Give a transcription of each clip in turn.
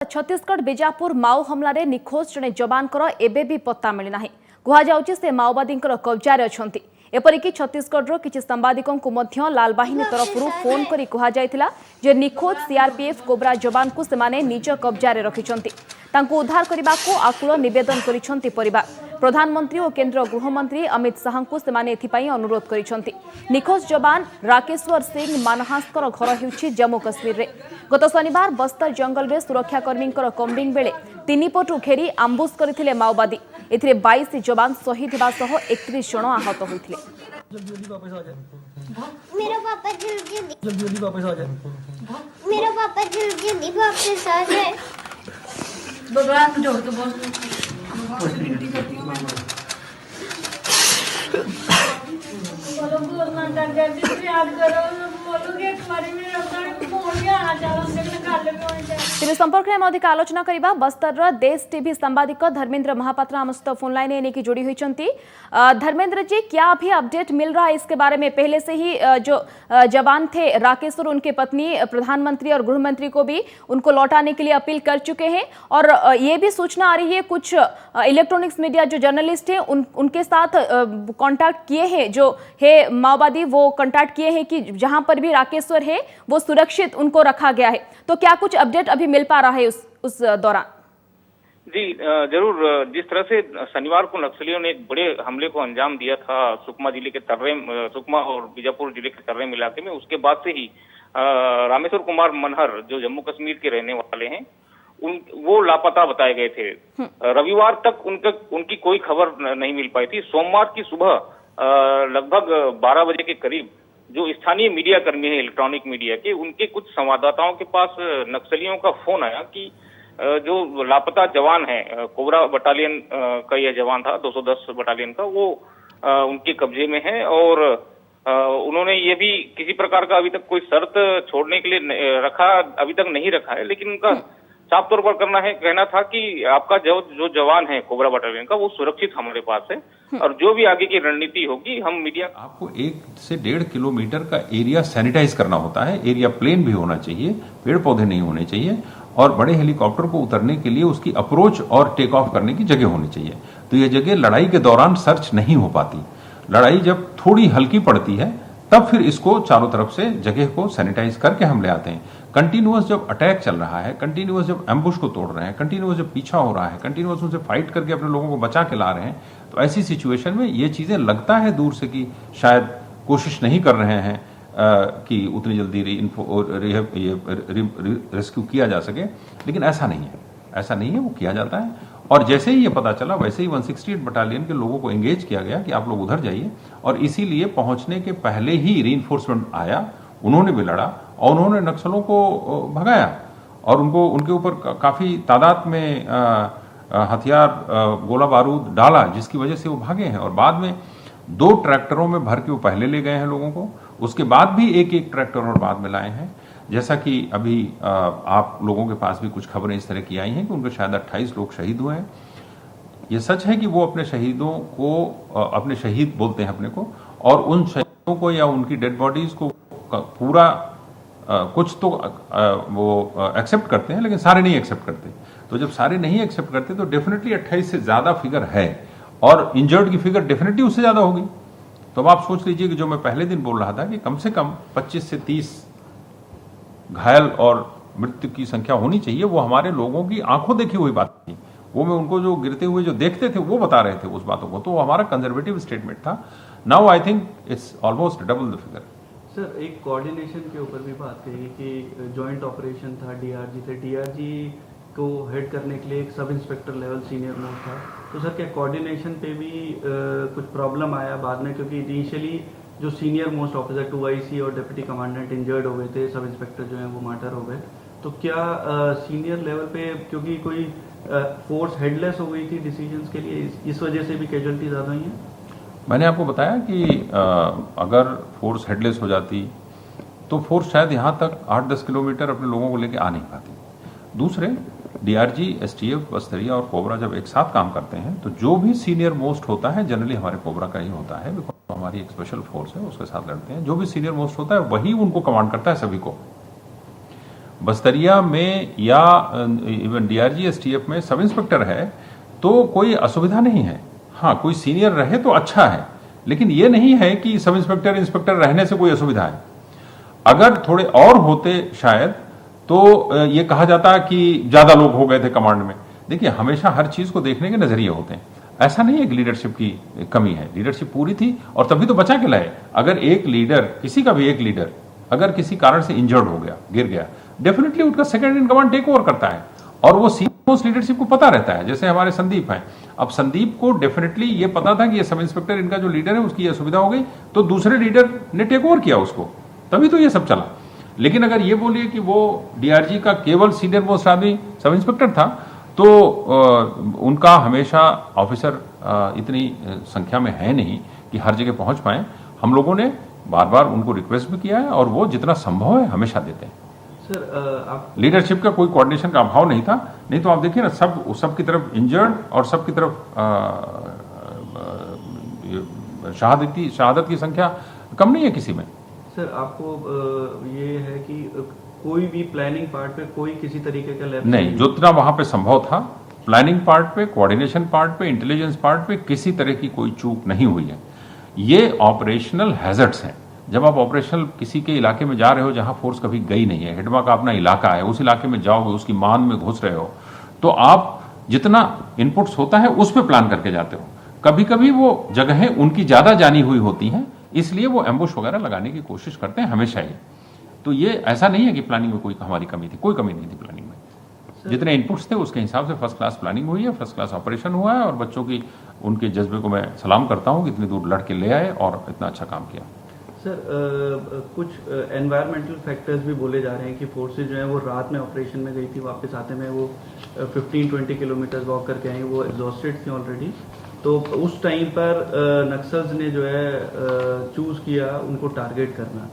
छत्तीसगढ़ बीजापुर माओ हमलारे निखोज जड़े जवानकर एबे भी पत्ता मिली नाही। कुहाଯାଉଛି से माओवादींकर कब्जारे अछंती। एपरिकी छत्तीसगढ़ किसी सांबादिकों को मध्य लाल बाहिनी तरफरु फोन करी कुहाଯାଇଥିଲା जे निखोज सीआरपीएफ कोब्रा जवान को सेमाने निज कब्जारे रखिछंती। तांको उद्धार करबाको आकुल निवेदन करिछंती परिवार। प्रधानमंत्री और केंद्र गृहमंत्री अमित शाह को सेमाने एथिपाई अनुरोध करिछंती। निखोज जवान राकेश्वर सिंह मानहासकर घर हेउछि जम्मू कश्मीर रे। गत शनिवार बस्तर जंगल रे सुरक्षाकर्मी कम्बिंग बेले तीन पटु घेरी आम्बुश करथिले माओवादी। एथिरे 22 जवान शहीद हेबा सह 31 जण आहत होइथिले। मेरा पापा जल्दी वापस आ जाए। मेरा पापा जल्दी वापस आ जाए। भगवान जो तो बोल बोलो ना जल्दी याद करो बोलो कि तुम्हारे में रखना फोन में आना चाहिए उससे निकाल ले। तेज संपर्क में अधिक आलोचना करबा बस्तर देश टीवी सांबादिक धर्मेंद्र महापात्र आम सहित फोन लाइन ने जोड़ी होती। धर्मेंद्र जी, क्या अभी अपडेट मिल रहा है इसके बारे में? पहले से ही जो जवान थे राकेश्वर, उनके पत्नी प्रधानमंत्री और गृहमंत्री को भी उनको लौटाने के लिए अपील कर चुके हैं और ये भी सूचना आ रही है कुछ इलेक्ट्रॉनिक्स मीडिया जो जर्नलिस्ट हैं उनके साथ कांटेक्ट किए हैं, जो है माओवादी वो कांटेक्ट किए हैं कि जहां पर भी राकेश्वर है वो सुरक्षित उनको रखा गया है। तो क्या कुछ अपडेट अभी मिल पा रहा है उस दौरान? जी जरूर। जिस तरह से शनिवार को नक्सलियों ने एक बड़े हमले को अंजाम दिया था सुकमा जिले के सुकमा और बीजापुर जिले के तर्रेम इलाके में, उसके बाद से ही रामेश्वर कुमार मनहर जो जम्मू कश्मीर के रहने वाले हैं वो लापता बताए गए थे। रविवार तक उनकी कोई खबर नहीं मिल पाई थी। सोमवार की सुबह लगभग 12 बजे के करीब जो स्थानीय मीडिया कर्मी है इलेक्ट्रॉनिक मीडिया के, उनके कुछ संवाददाताओं के पास नक्सलियों का फोन आया कि जो लापता जवान है कोबरा बटालियन का यह जवान था 210 बटालियन का, वो उनके कब्जे में है और उन्होंने ये भी किसी प्रकार का अभी तक कोई शर्त छोड़ने के लिए अभी तक नहीं रखा है, लेकिन उनका साफ तौर पर कहना था कि आपका जो जवान है कोबरा बटालियन का वो सुरक्षित हमारे पास है और जो भी आगे की रणनीति होगी हम मीडिया। आपको 1 से 1.5 किलोमीटर का एरिया सैनिटाइज करना होता है। एरिया प्लेन भी होना चाहिए, पेड़ पौधे नहीं होने चाहिए और बड़े हेलीकॉप्टर को उतरने के लिए उसकी अप्रोच और टेक ऑफ करने की जगह होनी चाहिए। तो ये जगह लड़ाई के दौरान सर्च नहीं हो पाती। लड़ाई जब थोड़ी हल्की पड़ती है तब फिर इसको चारों तरफ से जगह को सैनिटाइज करके हम ले आते हैं। कंटिन्यूअस जब अटैक चल रहा है, कंटिन्यूअस जब एम्बुश को तोड़ रहे हैं, कंटिन्यूअस जब पीछा हो रहा है, कंटिन्यूअस उनसे फाइट करके अपने लोगों को बचा के ला रहे हैं, तो ऐसी सिचुएशन में ये चीजें लगता है दूर से कि शायद कोशिश नहीं कर रहे हैं कि उतनी जल्दी रेस्क्यू किया जा सके, लेकिन ऐसा नहीं है। ऐसा नहीं है, वो किया जाता है। और जैसे ही ये पता चला वैसे ही 168 बटालियन के लोगों को एंगेज किया गया कि आप लोग उधर जाइए और इसीलिए पहुंचने के पहले ही रीइंफोर्समेंट आया, उन्होंने भी लड़ा और उन्होंने नक्सलों को भगाया और उनके ऊपर काफी तादाद में हथियार गोला बारूद डाला, जिसकी वजह से वो भागे हैं। और बाद में 2 ट्रैक्टरों में भर के वो पहले ले गए हैं लोगों को, उसके बाद भी एक ट्रैक्टर और बाद में लाए हैं। जैसा कि अभी आप लोगों के पास भी कुछ खबरें इस तरह की आई हैं कि उनके शायद 28 लोग शहीद हुए हैं। ये सच है कि वो अपने शहीदों को अपने शहीद बोलते हैं अपने को, और उन शहीदों को या उनकी डेड बॉडीज को पूरा कुछ तो वो एक्सेप्ट करते हैं, लेकिन सारे नहीं एक्सेप्ट करते। तो जब सारे नहीं एक्सेप्ट करते तो डेफिनेटली 28 से ज्यादा फिगर है और इंजर्ड की फिगर डेफिनेटली उससे ज्यादा होगी। तो अब आप सोच लीजिए कि जो मैं पहले दिन बोल रहा था कि कम से कम 25 से 30 घायल और मृत्यु की संख्या होनी चाहिए, वो हमारे लोगों की आंखों देखी हुई बात थी। वो मैं उनको जो गिरते हुए जो देखते थे वो बता रहे थे उस बातों को, तो वो हमारा कंजर्वेटिव स्टेटमेंट था। Now I think it's almost double the figure. Sir, एक कोऑर्डिनेशन के ऊपर भी बात कही कि जॉइंट ऑपरेशन था डीआरजी से, डीआरजी को हेड करने के लिए एक sub inspector level senior most था। तो सर क्या कोऑर्डिनेशन पे भी कुछ प्रॉब्लम आया बाद में, क्योंकि इनिशियली जो सीनियर मोस्ट ऑफिसर 2IC और डिप्टी कमांडेंट इंजर्ड हो गए थे, सब इंस्पेक्टर जो हैं वो मार्टर हो गए, तो क्या सीनियर लेवल पे क्योंकि कोई फोर्स हेडलेस हो गई थी डिसीजंस के लिए, इस वजह से भी कैजुअल्टी ज़्यादा हुई है? मैंने आपको बताया कि अगर फोर्स हेडलेस हो जाती तो फोर्स शायद यहाँ तक 8-10 किलोमीटर अपने लोगों को लेकर आ नहीं पाती। दूसरे डीआरजी, एसटीएफ, बस्तरिया और कोबरा जब एक साथ काम करते हैं तो जो भी सीनियर मोस्ट होता है जनरली हमारे कोबरा का ही होता है, बिकॉज हमारी एक स्पेशल फोर्स है उसके साथ लड़ते हैं। जो भी सीनियर मोस्ट होता है वही उनको कमांड करता है सभी को। बस्तरिया में या इवन डीआरजी एसटीएफ में सब इंस्पेक्टर है तो कोई असुविधा नहीं है। हाँ, कोई सीनियर रहे तो अच्छा है, लेकिन ये नहीं है कि सब इंस्पेक्टर इंस्पेक्टर रहने से कोई असुविधा है। अगर थोड़े और होते शायद तो ये कहा जाता कि ज्यादा लोग हो गए थे कमांड में। देखिए, हमेशा हर चीज को देखने के नजरिए होते हैं। ऐसा नहीं है कि लीडरशिप की कमी है, लीडरशिप पूरी थी और तभी तो बचा के लाए। अगर एक लीडर, किसी का भी एक लीडर अगर किसी कारण से इंजर्ड हो गया, गिर गया, डेफिनेटली उसका second in command take over करता है और वो सीनियर लीडरशिप को पता रहता है। जैसे हमारे संदीप हैं, अब संदीप को डेफिनेटली ये पता था कि ये सब इंस्पेक्टर इनका जो लीडर है उसकी ये असुविधा हो गई, तो दूसरे लीडर ने टेक ओवर किया उसको, तभी तो ये सब चला। लेकिन अगर ये बोलिए कि वो डीआरजी का केवल सीनियर मोस्ट आदमी सब इंस्पेक्टर था तो उनका हमेशा ऑफिसर इतनी संख्या में है नहीं कि हर जगह पहुंच पाए। हम लोगों ने बार बार उनको रिक्वेस्ट भी किया है और वो जितना संभव है हमेशा देते हैं। सर, आप लीडरशिप का कोई कोऑर्डिनेशन का अभाव नहीं था, नहीं तो आप देखिए ना, सब की तरफ इंजर्ड और सब की तरफ शहादत की संख्या कम नहीं है किसी में। सर, आपको ये है कि कोई भी प्लानिंग पार्ट पे कोई किसी तरीके का लैप्स नहीं, जितना वहां पे संभव था प्लानिंग पार्ट पे, कोऑर्डिनेशन पार्ट पे, इंटेलिजेंस पार्ट पे किसी तरह की कोई चूक नहीं हुई है। ये ऑपरेशनल हैजर्ड्स हैं। जब आप ऑपरेशनल किसी के इलाके में जा रहे हो जहां फोर्स कभी गई नहीं है, हिडमा का अपना इलाका है, उस इलाके में जाओगे, उसकी मान में घुस रहे हो, तो आप जितना इनपुट्स होता है उस पर प्लान करके जाते हो। कभी कभी वो जगहें उनकी ज्यादा जानी हुई होती हैं, इसलिए वो एम्बुश वगैरह लगाने की कोशिश करते हैं हमेशा ही। तो ये ऐसा नहीं है कि प्लानिंग में कोई हमारी कमी थी, कोई कमी नहीं थी प्लानिंग में। जितने इनपुट्स थे उसके हिसाब से फर्स्ट क्लास प्लानिंग हुई है, फर्स्ट क्लास ऑपरेशन हुआ है और बच्चों की उनके जज्बे को मैं सलाम करता हूं कि इतनी दूर लड़ के ले आए और इतना अच्छा काम किया। सर, कुछ एनवायरमेंटल फैक्टर्स भी बोले जा रहे हैं कि फोर्सेज जो है वो रात में ऑपरेशन में गई थी, वापस आते में वो 15-20 किलोमीटर वॉक करके आई, वो एग्जॉस्टेड थी ऑलरेडी। तो उस टाइम पर नक्सल्स ने जो है चूज किया उनको टारगेट करना।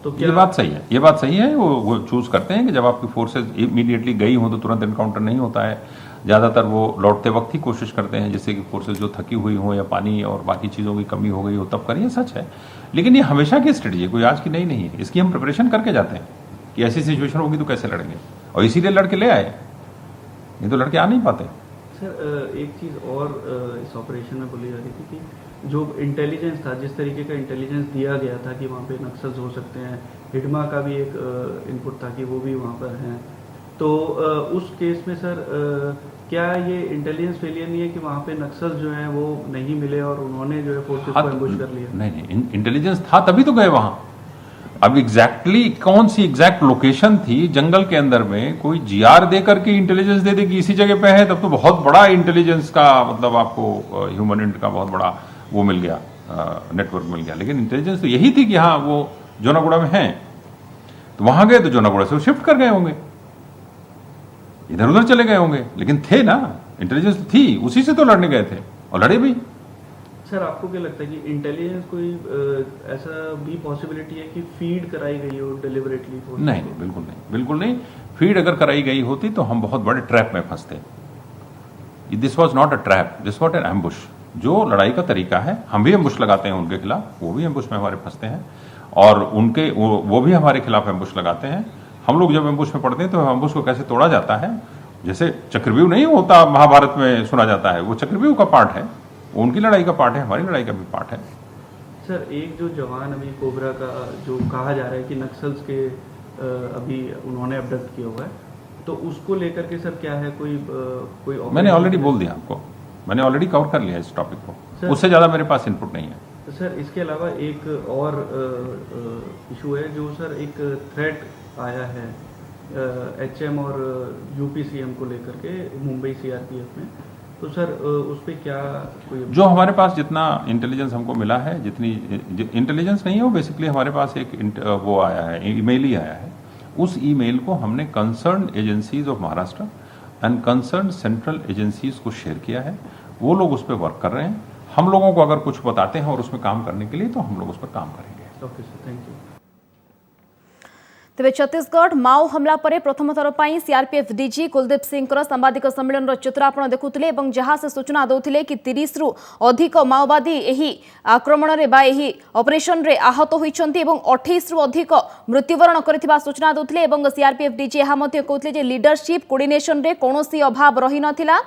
तो क्या ये बात सही है, ये बात सही है। वो चूज करते हैं कि जब आपकी फोर्सेज इमीडिएटली गई हो तो तुरंत एनकाउंटर नहीं होता है। ज़्यादातर वो लौटते वक्त ही कोशिश करते हैं, जिससे कि फोर्सेज जो थकी हुई हो या पानी और बाकी चीज़ों की कमी हो गई हो तब करिए, सच है। लेकिन ये हमेशा की स्ट्रेटजी है, कोई आज की नई नहीं है। इसकी हम प्रिपरेशन करके जाते हैं कि ऐसी सिचुएशन होगी तो कैसे लड़ेंगे, और इसीलिए लड़के ले आए, नहीं तो लड़के आ नहीं पाते। सर, एक चीज़ और इस ऑपरेशन में बोली जा रही थी कि जो इंटेलिजेंस था, जिस तरीके का इंटेलिजेंस दिया गया था कि वहाँ पे नक्सल्स हो सकते हैं, हिडमा का भी एक इनपुट था कि वो भी वहाँ पर हैं, तो उस केस में सर क्या ये इंटेलिजेंस फेलियर नहीं है कि वहाँ पे नक्सल्स जो हैं वो नहीं मिले और उन्होंने जो है फोर्सेस को एम्बुश कर लिया? नहीं, इंटेलिजेंस था तभी तो गए वहाँ। अब एग्जैक्टली कौन सी एग्जैक्ट लोकेशन थी जंगल के अंदर में, कोई जीआर दे करके इंटेलिजेंस दे दे कि इसी जगह पे है, तब तो बहुत बड़ा इंटेलिजेंस का मतलब आपको ह्यूमन इंट का बहुत बड़ा वो मिल गया, नेटवर्क मिल गया। लेकिन इंटेलिजेंस तो यही थी कि हाँ वो जोनागुड़ा में है, तो वहां गए तो जोनागुड़ा से वो शिफ्ट कर गए होंगे, इधर उधर चले गए होंगे, लेकिन थे ना, इंटेलिजेंस तो थी, उसी से तो लड़ने गए थे और लड़े भी। सर, आपको क्या लगता है कि इंटेलिजेंस कोई ऐसा भी पॉसिबिलिटी है कि फीड कराई गई हो डिलिबरेटली? नहीं, बिल्कुल नहीं, बिल्कुल नहीं। फीड अगर कराई गई होती तो हम बहुत बड़े ट्रैप में फंसते। This was not a trap, this what an ambush. जो लड़ाई का तरीका है, हम भी एम्बुश लगाते हैं उनके खिलाफ, वो भी एम्बुश में हमारे फंसते हैं, और उनके वो भी हमारे खिलाफ एम्बुश लगाते हैं। हम लोग जब एम्बुश में पड़ते हैं तो एम्बुश को कैसे तोड़ा जाता है, जैसे चक्रव्यूह नहीं होता महाभारत में सुना जाता है, वो चक्रव्यूह का पार्ट है, उनकी लड़ाई का पार्ट है, हमारी लड़ाई का भी पार्ट है। सर, एक जो जवान अभी कोबरा का जो कहा जा रहा है कि नक्सल्स के अभी उन्होंने अबडक्ट किया हुआ है, तो उसको लेकर के सर क्या है, कोई मैंने ऑलरेडी बोल दिया आपको, मैंने ऑलरेडी कवर कर लिया इस टॉपिक को, उससे ज्यादा मेरे पास इनपुट नहीं है। सर, इसके अलावा एक और इशू है जो सर एक थ्रेट आया है HM और यूपी CM को लेकर के मुंबई CRPF में, तो सर उस पर क्या कोई? जो हमारे पास जितना इंटेलिजेंस हमको मिला है, जितनी इंटेलिजेंस नहीं है वो बेसिकली हमारे पास एक वो आया है, ईमेल ही आया है। उस ईमेल को हमने concern agencies of Maharashtra and concern central agencies को शेयर किया है, वो लोग उस पर वर्क कर रहे हैं। हम लोगों को अगर कुछ बताते हैं और उसमें काम करने के लिए तो हम लोग उस पर काम करेंगे। Okay sir, thank you. तेज छत्तीसगढ़ माओ हमला पर प्रथम थर पर सीआरपीएफ डीजी कुलदीप सिंह सांबादिक सम्मेलन चित्र आप देखुले जहां से सूचना दौले कि 30 रु अधिक माओवादी यही आक्रमण में ऑपरेशन रे आहत होती 28 रु अधिक मृत्युवरण कर सूचना दौले सीआरपीएफ डीजी कहते लीडरशिप कोऑर्डिनेशन रे कौन अभाव रही नथिला।